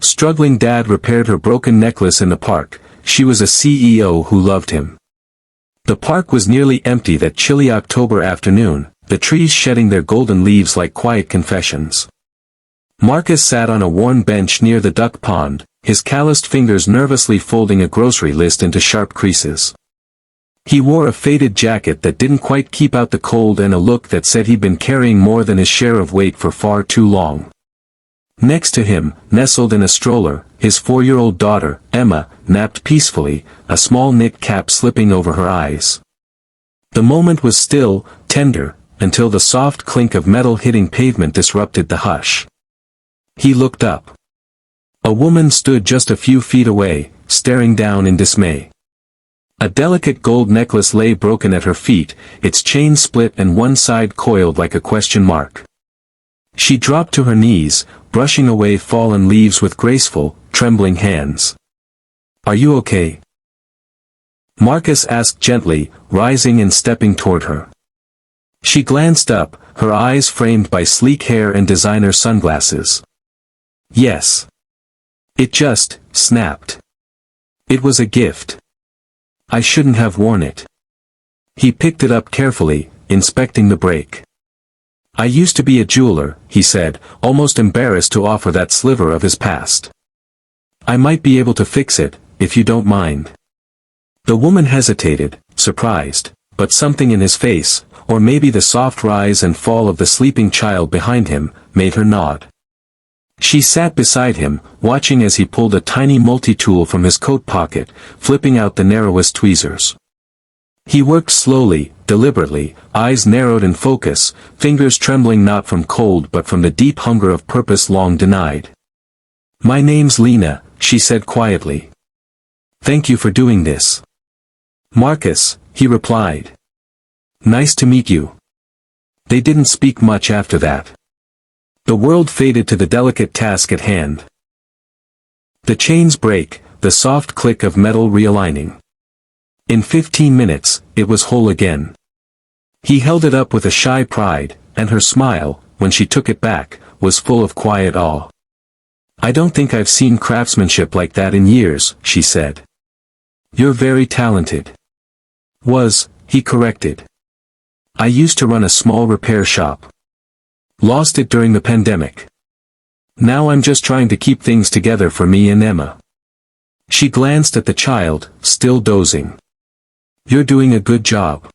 Struggling dad repaired her broken necklace in the park. She was a CEO who loved him. The park was nearly empty that chilly October afternoon, the trees shedding their golden leaves like quiet confessions. Marcus sat on a worn bench near the duck pond, his calloused fingers nervously folding a grocery list into sharp creases. He wore a faded jacket that didn't quite keep out the cold and a look that said he'd been carrying more than his share of weight for far too long. Next to him, nestled in a stroller, his 4-year-old daughter, Emma, napped peacefully, a small knit cap slipping over her eyes. The moment was still, tender, until the soft clink of metal hitting pavement disrupted the hush. He looked up. A woman stood just a few feet away, staring down in dismay. A delicate gold necklace lay broken at her feet, its chain split and one side coiled like a question mark. She dropped to her knees, brushing away fallen leaves with graceful, trembling hands. "Are you okay?" Marcus asked gently, rising and stepping toward her. She glanced up, her eyes framed by sleek hair and designer sunglasses. "Yes." It just snapped. "It was a gift. I shouldn't have worn it." He picked it up carefully, inspecting the break. "I used to be a jeweler," he said, almost embarrassed to offer that sliver of his past. "I might be able to fix it, if you don't mind." The woman hesitated, surprised, but something in his face, or maybe the soft rise and fall of the sleeping child behind him, made her nod. She sat beside him, watching as he pulled a tiny multi-tool from his coat pocket, flipping out the narrowest tweezers. He worked slowly, deliberately, eyes narrowed in focus, fingers trembling not from cold but from the deep hunger of purpose long denied. "My name's Lena," she said quietly. "Thank you for doing this." "Marcus," he replied. "Nice to meet you." They didn't speak much after that. The world faded to the delicate task at hand. The chains break, the soft click of metal realigning. In 15 minutes, it was whole again. He held it up with a shy pride, and her smile, when she took it back, was full of quiet awe. "I don't think I've seen craftsmanship like that in years," she said. "You're very talented." He corrected. "I used to run a small repair shop. Lost it during the pandemic. Now I'm just trying to keep things together for me and Emma." She glanced at the child, still dozing. "You're doing a good job."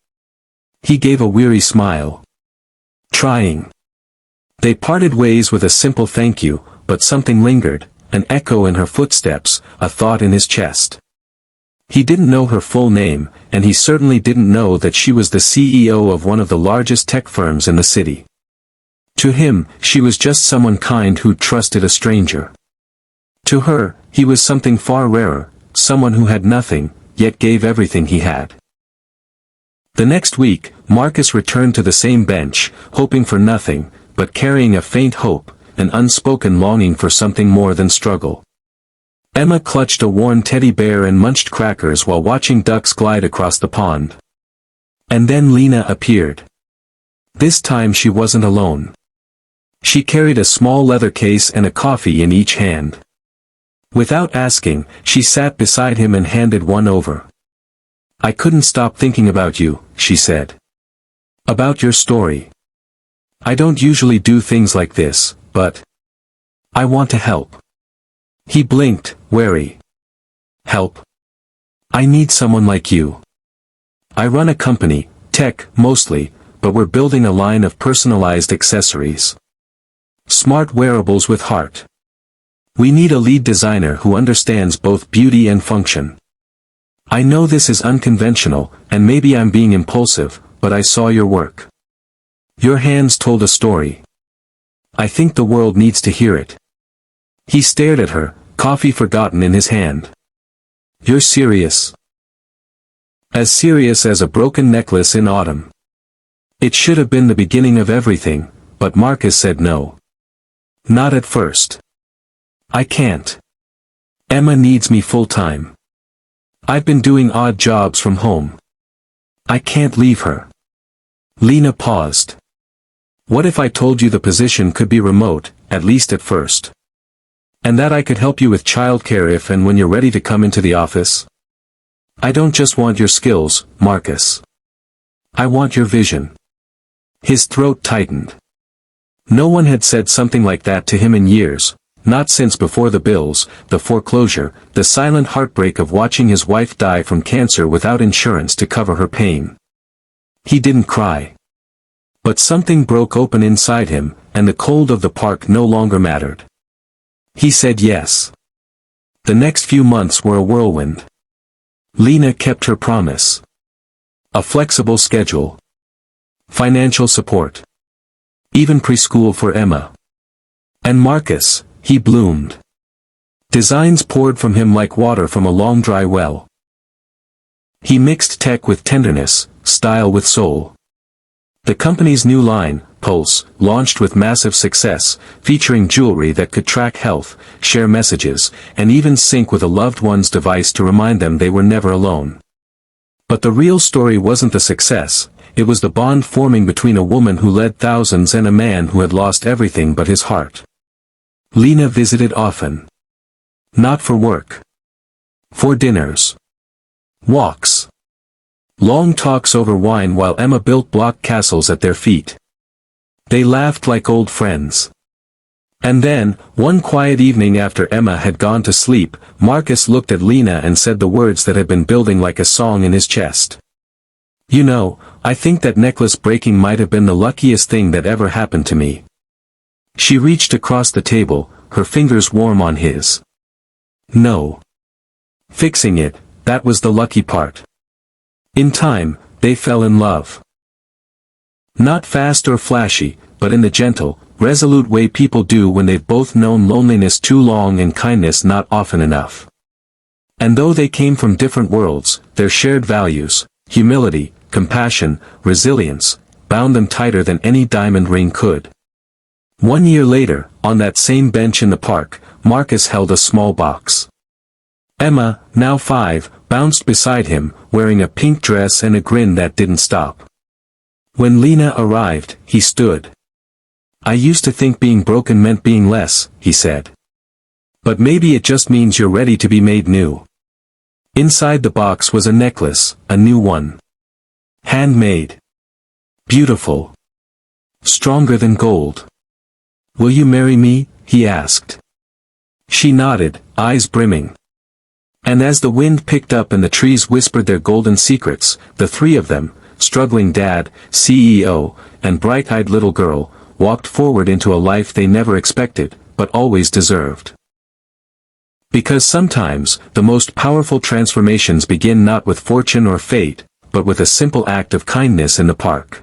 He gave a weary smile. "Trying." They parted ways with a simple thank you, but something lingered, an echo in her footsteps, a thought in his chest. He didn't know her full name, and he certainly didn't know that she was the CEO of one of the largest tech firms in the city. To him, she was just someone kind who trusted a stranger. To her, he was something far rarer, someone who had nothing, yet gave everything he had. The next week, Marcus returned to the same bench, hoping for nothing, but carrying a faint hope, an unspoken longing for something more than struggle. Emma clutched a worn teddy bear and munched crackers while watching ducks glide across the pond. And then Lena appeared. This time she wasn't alone. She carried a small leather case and a coffee in each hand. Without asking, she sat beside him and handed one over. "I couldn't stop thinking about you," she said. "About your story. I don't usually do things like this, but I want to help." He blinked, wary. "Help? I need someone like you. I run a company, tech, mostly, but we're building a line of personalized accessories. Smart wearables with heart. We need a lead designer who understands both beauty and function. I know this is unconventional, and maybe I'm being impulsive, but I saw your work. Your hands told a story. I think the world needs to hear it." He stared at her, coffee forgotten in his hand. "You're serious?" "As serious as a broken necklace in autumn." It should have been the beginning of everything, but Marcus said no. "Not at first. I can't. Emma needs me full-time. I've been doing odd jobs from home. I can't leave her." Lena paused. "What if I told you the position could be remote, at least at first? And that I could help you with childcare if and when you're ready to come into the office. I don't just want your skills, Marcus. I want your vision. His throat tightened. No one had said something like that to him in years, not since before the bills, the foreclosure, the silent heartbreak of watching his wife die from cancer without insurance to cover her pain. He didn't cry. But something broke open inside him, and the cold of the park no longer mattered. He said yes. The next few months were a whirlwind. Lena kept her promise. A flexible schedule. Financial support. Even preschool for Emma. And Marcus, he bloomed. Designs poured from him like water from a long dry well. He mixed tech with tenderness, style with soul. The company's new line, Pulse, launched with massive success, featuring jewelry that could track health, share messages, and even sync with a loved one's device to remind them they were never alone. But the real story wasn't the success, it was the bond forming between a woman who led thousands and a man who had lost everything but his heart. Lena visited often. Not for work. For dinners. Walks. Long talks over wine while Emma built block castles at their feet. They laughed like old friends. And then, one quiet evening after Emma had gone to sleep, Marcus looked at Lena and said the words that had been building like a song in his chest. You know, I think that necklace breaking might have been the luckiest thing that ever happened to me. She reached across the table, her fingers warm on his. No. Fixing it, that was the lucky part. In time, they fell in love. Not fast or flashy, but in the gentle, resolute way people do when they've both known loneliness too long and kindness not often enough. And though they came from different worlds, their shared values, humility, compassion, resilience, bound them tighter than any diamond ring could. 1 year later, on that same bench in the park, Marcus held a small box. Emma, now 5, bounced beside him, wearing a pink dress and a grin that didn't stop. When Lena arrived, he stood. I used to think being broken meant being less, he said. But maybe it just means you're ready to be made new. Inside the box was a necklace, a new one. Handmade. Beautiful. Stronger than gold. Will you marry me? He asked. She nodded, eyes brimming. And as the wind picked up and the trees whispered their golden secrets, the three of them, struggling dad, CEO, and bright-eyed little girl, walked forward into a life they never expected, but always deserved. Because sometimes, the most powerful transformations begin not with fortune or fate, but with a simple act of kindness in the park.